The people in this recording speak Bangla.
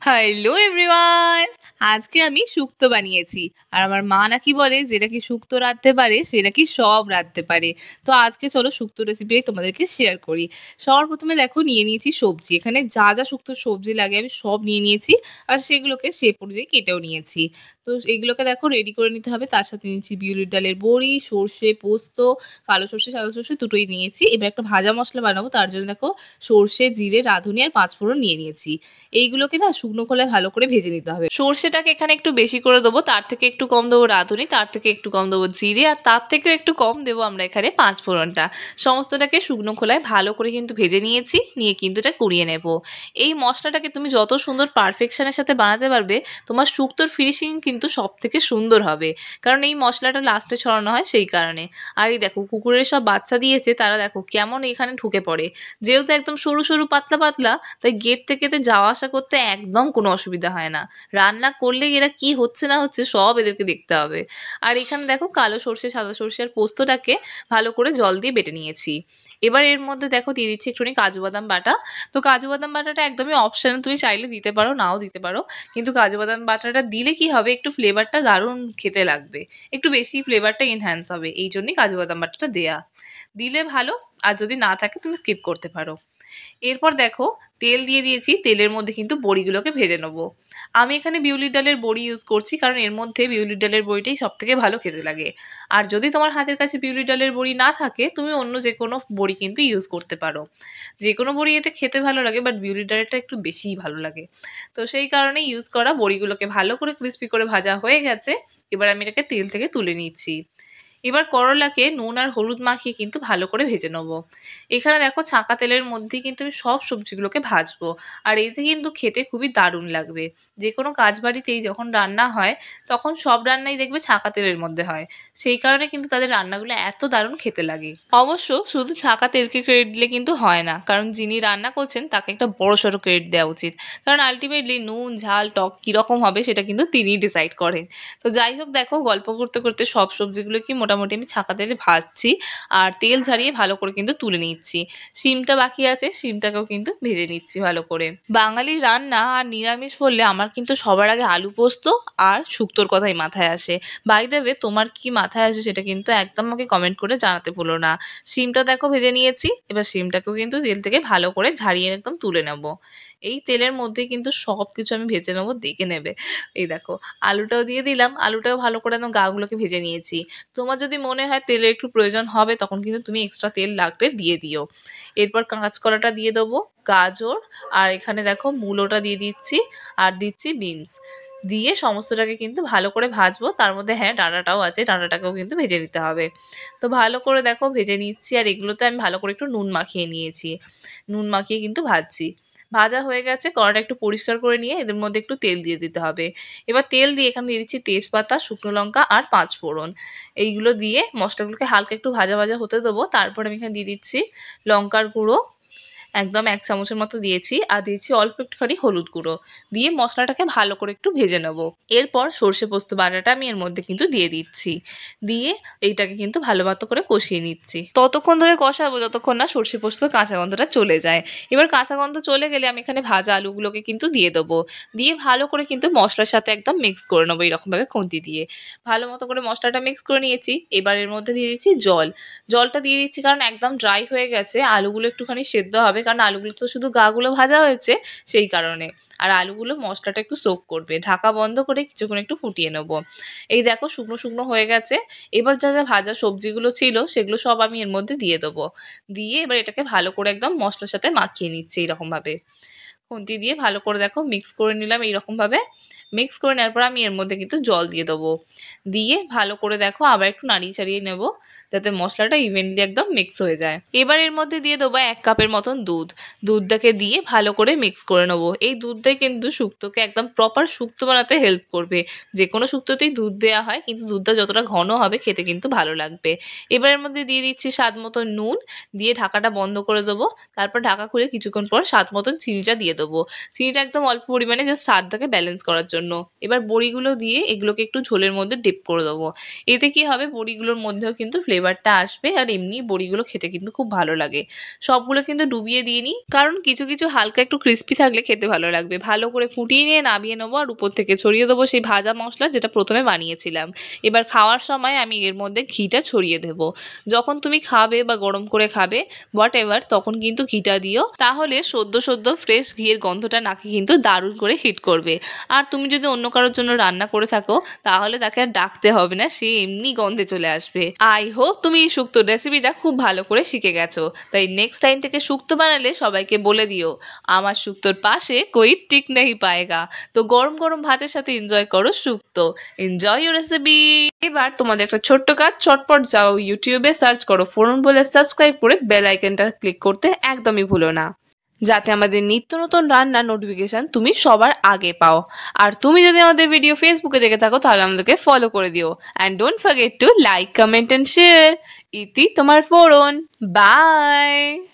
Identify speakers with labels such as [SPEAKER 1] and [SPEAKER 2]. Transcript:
[SPEAKER 1] হ্যালো এভরিওয়ান, আজকে আমি শুক্তো বানিয়েছি। আর আমার মা নাকি বলে যেটা কি শুক্তো রাঁধতে পারে সে নাকি সব রাঁধতে পারে। তো আজকে চলো শুক্তো রেসিপি তোমাদেরকে শেয়ার করি। সবার প্রথমে দেখো নিয়ে নিয়েছি সবজি, এখানে যা যা শুক্তোর সবজি লাগে আমি সব নিয়ে নিয়েছি। আর সেগুলোকে সে পর্যায়ে কেটেও নিয়েছি। তো এগুলোকে দেখো রেডি করে নিতে হবে। তার সাথে নিয়েছি বিউলির ডালের বড়ি, সর্ষে, পোস্ত, কালো সর্ষে, সাদা সর্ষে দুটোই নিয়েছি। এবার একটা ভাজা মশলা বানাবো, তার জন্য দেখো সর্ষে, জিরে, রাঁধুনি আর পাঁচফোড়ন নিয়ে নিয়েছি। এইগুলোকে না শুকনো খোলায় ভালো করে ভেজে নিতে হবে। সর্ষেটাকে এখানে একটু বেশি করে দেবো, তার থেকে একটু কম দেবো রাঁধুনি, তার থেকে একটু কম দেবো জিরে, আর তার থেকেও একটু কম দেবো আমরা এখানে পাঁচ ফোড়নটা। সমস্তটাকে শুকনো খোলায় ভালো করে কিন্তু ভেজে নিয়েছি, নিয়ে কিন্তু এটা কুড়িয়ে নেব। এই মশলাটাকে তুমি যত সুন্দর পারফেকশনের সাথে বানাতে পারবে, তোমার শুক্তোর ফিনিশিং কিন্তু সব থেকে সুন্দর হবে। কারণ এই মশলাটা লাস্টে ছড়ানো হয় সেই কারণে। আর এই দেখো কুকুরের সব বাচ্চা দিয়েছে, তারা দেখো কেমন এখানে ঢুকে পড়ে। যেহেতু একদম সরু সরু পাতলা পাতলা, তাই গেট থেকে যাওয়া আসা করতে একদম কোনো অসুবিধা হয় না। রান্না করলে এরা কি হচ্ছে না হচ্ছে সব এদেরকে দেখতে হবে। আর এখানে দেখো কালো সর্ষে, সাদা সর্ষে আর পোস্তটাকে ভালো করে জল দিয়ে বেটে নিয়েছি। এবার এর মধ্যে দেখো দিয়ে দিচ্ছি একটুখানি কাজু বাদাম বাটা। তো কাজু বাদাম বাটাটা একদমই অপশনাল, তুমি চাইলে দিতে পারো, নাও দিতে পারো। কিন্তু কাজু বাদাম বাটাটা দিলে কি হবে, একটু ফ্লেভারটা দারুণ খেতে লাগবে, একটু বেশি ফ্লেভারটা এনহ্যান্স হবে, এই জন্যই কাজু বাদাম বাটাটা দেয়া। দিলে ভালো, আর যদি না থাকে তুমি স্কিপ করতে পারো। এরপর দেখো তেল দিয়ে দিয়েছি, তেলের মধ্যে কিন্তু বড়িগুলোকে ভেজে নেবো। আমি এখানে বিউলির ডালের বড়ি ইউজ করছি, কারণ এর মধ্যে বিউলির ডালের বড়িটাই সব থেকে ভালো খেতে লাগে। আর যদি তোমার হাতের কাছে বিউলির ডালের বড়ি না থাকে, তুমি অন্য যে কোনো বড়ি কিন্তু ইউজ করতে পারো। যে কোনো বড়ি এতে খেতে ভালো লাগে, বাট বিউলির ডালেরটা একটু বেশিই ভালো লাগে। তো সেই কারণে ইউজ করা। বড়িগুলোকে ভালো করে ক্রিস্পি করে ভাজা হয়ে গেছে। এবার আমি এটাকে তেল থেকে তুলে নিচ্ছি। এবার করলাকে নুন আর হলুদ মাখিয়ে কিন্তু ভালো করে ভেজে নেবো। এখানে দেখো ছাঁকা তেলের মধ্যেই কিন্তু আমি সব সবজিগুলোকে ভাজবো। আর এতে কিন্তু খেতে খুবই দারুণ লাগবে। যে কোনো কাজ বাড়িতেই যখন রান্না হয়, তখন সব রান্নাই দেখবে ছাঁকা তেলের মধ্যে হয়। সেই কারণে কিন্তু তাদের রান্নাগুলো এত দারুণ খেতে লাগে। অবশ্য শুধু ছাঁকা তেলকে ক্রেডিট দিলে কিন্তু হয় না, কারণ যিনি রান্না করছেন তাকে একটা বড়সড় ক্রেডিট দেওয়া উচিত। কারণ আলটিমেটলি নুন ঝাল টক কীরকম হবে সেটা কিন্তু তিনিই ডিসাইড করেন। তো যাই হোক, দেখো গল্প করতে করতে সব সবজিগুলো কি মোটামুটি আমি ছাঁকা তেলে ভাজছি। আর তেল ঝারিয়ে ভালো করে কিন্তু তুলে নিচ্ছি। শিমটা বাকি আছে, শিমটাকেও কিন্তু ভেজে নিচ্ছি ভালো করে। বাঙালি রান্না আর নিরামিষ বললে আমার কিন্তু সবার আগে আলু পোস্ত আর শুক্তোর কথাই মাথায় আসে। বাই দ্য ওয়ে, তোমার কি মাথায় আসে সেটা কিন্তু একদম আমাকে কমেন্ট করে জানাতে ভুলো না। শিমটা দেখো ভেজে নিয়েছি, এবার শিমটাকেও কিন্তু তেল থেকে ভালো করে ঝারিয়ে একদম তুলে নেব। এই তেলের মধ্যে কিন্তু সব কিছু আমি ভেজে নেবো, দেখে নেবে। এই দেখো আলুটাও দিয়ে দিলাম, আলুটাও ভালো করে একদম গাগুলোকে ভেজে নিয়েছি। তোমার যদি মনে হয় তেলের একটু প্রয়োজন হবে, তখন কিন্তু তুমি এক্সট্রা তেল লাগলে দিয়ে দিও। এরপর কাঁচকলাটা দিয়ে দেবো, গাজর, আর এখানে দেখো মূলোটা দিয়ে দিচ্ছি, আর দিচ্ছি বিনস। দিয়ে সমস্তটাকে কিন্তু ভালো করে ভাজবো। তার মধ্যে হ্যাঁ ডাঁটাটাও আছে, ডাঁটাটাকেও কিন্তু ভেজে নিতে হবে। তো ভালো করে দেখো ভেজে নিচ্ছি, আর এগুলোতে আমি ভালো করে একটু নুন মাখিয়ে নিয়েছি। নুন মাখিয়ে কিন্তু ভাজছি। ভাজা হয়ে গেছে, কড়াটা একটু পরিষ্কার করে নিয়ে এদের মধ্যে একটু তেল দিয়ে দিতে হবে। এবার তেল দিয়ে এখানে দিয়ে দিচ্ছি তেজপাতা, শুকনো লঙ্কা আর পাঁচ ফোড়ন। এইগুলো দিয়ে মশলাগুলোকে হালকা একটু ভাজা ভাজা হতে দেবো। তারপর আমি এখানে দিয়ে দিচ্ছি লঙ্কার গুঁড়ো, একদম 1 চামচের মতো দিয়েছি, আর দিয়েছি অল্প একটুখানি হলুদ গুঁড়ো। দিয়ে মশলাটাকে ভালো করে একটু ভেজে নেব। এরপর সর্ষে পোস্ত বাটাটা আমি এর মধ্যে কিন্তু দিয়ে দিচ্ছি। দিয়ে এইটাকে কিন্তু ভালো মতো করে কষিয়ে নিচ্ছি। ততক্ষণ ধরে কষাবো যতক্ষণ না সর্ষে পোস্ত কাঁচা গন্ধটা চলে যায়। এবার কাঁচা গন্ধ চলে গেলে আমি এখানে ভাজা আলুগুলোকে কিন্তু দিয়ে দেবো। দিয়ে ভালো করে কিন্তু মশলার সাথে একদম মিক্স করে নেবো, এরকমভাবে খুন্তি দিয়ে। ভালো মতো করে মশলাটা মিক্স করে নিয়েছি। এবার এর মধ্যে দিয়ে দিচ্ছি জল। জলটা দিয়ে দিচ্ছি কারণ একদম ড্রাই হয়ে গেছে, আলুগুলো একটুখানি সেদ্ধ হবে, কারণ আলুগুলো তো শুধু গাগুলো ভাজা হয়েছে সেই কারণে। আর আলুগুলো মশলাটা একটু সোক করবে। ঢাকা বন্ধ করে কিছুক্ষণ একটু ফুটিয়ে নেব। এই দেখো শুকনো শুকনো হয়ে গেছে। এবার যা যা ভাজা সবজিগুলো ছিল সেগুলো সব আমি এর মধ্যে দিয়ে দেবো। দিয়ে এবার এটাকে ভালো করে একদম মশলার সাথে মাখিয়ে নিচ্ছি এইরকমভাবে। খুন্তি দিয়ে ভালো করে দেখো মিক্স করে নিলাম এইরকমভাবে। মিক্স করে নেওয়ার পর আমি এর মধ্যে কিন্তু জল দিয়ে দেবো। দিয়ে ভালো করে দেখো আবার একটু নাড়িয়ে চাড়িয়ে নেব, যাতে মশলাটা ইভেনলি একদম মিক্স হয়ে যায়। এবার এর মধ্যে দিয়ে দেবো 1 কাপের মতন দুধ। দুধটাকে দিয়ে ভালো করে মিক্স করে নেবো। এই দুধটাই কিন্তু শুক্তোকে একদম প্রপার শুক্তো বানাতে হেল্প করবে। যে কোনো শুক্তোতেই দুধ দেওয়া হয়, কিন্তু দুধটা যতটা ঘন হবে খেতে কিন্তু ভালো লাগবে। এবার এর মধ্যে দিয়ে দিচ্ছি স্বাদ মতো নুন, দিয়ে ঢাকাটা বন্ধ করে দেবো। তারপর ঢাকা খুলে কিছুক্ষণ পর স্বাদ মতন চিনিটা দিয়ে দিয়ে দেবো। চিনিটা একদম অল্প পরিমাণে জাস্ট স্বাদটাকে ব্যালেন্স করার জন্য। এবার বড়িগুলো দিয়ে এগুলোকে একটু ঝোলের মধ্যে ডিপ করে দেবো। এতে কি হবে, বড়িগুলোর মধ্যেও কিন্তু ফ্লেভারটা আসবে আর এমনি বড়িগুলো খেতে কিন্তু খুব ভালো লাগে। সবগুলো কিন্তু ডুবিয়ে দিয়ে নিই, কারণ কিছু কিছু হালকা একটু ক্রিস্পি থাকলে খেতে ভালো লাগবে। ভালো করে ফুটিয়ে নিয়ে নামিয়ে নেবো আর উপর থেকে ছড়িয়ে দেবো সেই ভাজা মশলা যেটা প্রথমে বানিয়েছিলাম। এবার খাওয়ার সময় আমি এর মধ্যে ঘিটা ছড়িয়ে দেবো। যখন তুমি খাবে বা গরম করে খাবে হোয়াট এভার, তখন কিন্তু ঘিটা দিও, তাহলে সদ্য সদ্য ফ্রেশ ঘিয়ের গন্ধটা নাকি কিন্তু দারুণ করে হিট করবে। আর তুমি যদি অন্য কারোর জন্য রান্না করে থাকো তাহলে তাকে আর ডাকতে হবে না, সে এমনি গন্ধে চলে আসবে। আই হোপ তুমি এই শুক্তোর রেসিপিটা খুব ভালো করে শিখে গেছো। তাই নেক্সট টাইম থেকে শুক্তো বানালে সবাইকে বলে দিও, আমার শুক্তোর পাশে কোই টিক নেই পায়েগা। তো গরম গরম ভাতের সাথে এনজয় করো শুক্তো। Enjoy your recipe. এবার তোমাদের একটা ছোট্ট কাজ, চটপট যাও ইউটিউবে সার্চ করো ফোরন বলে, সাবস্ক্রাইব করে বেল আইকনটা ক্লিক করতে একদমই ভুলো না, যাতে আমাদের নিত্য নতুন রান্নার নোটিফিকেশন তুমি সবার আগে পাও। আর তুমি যদি আমাদের ভিডিও ফেসবুকে দেখে থাকো তাহলে আমাদেরকে ফলো করে দিও। And don't forget to like, comment and share. ইতি তোমার ফোরন। বাই।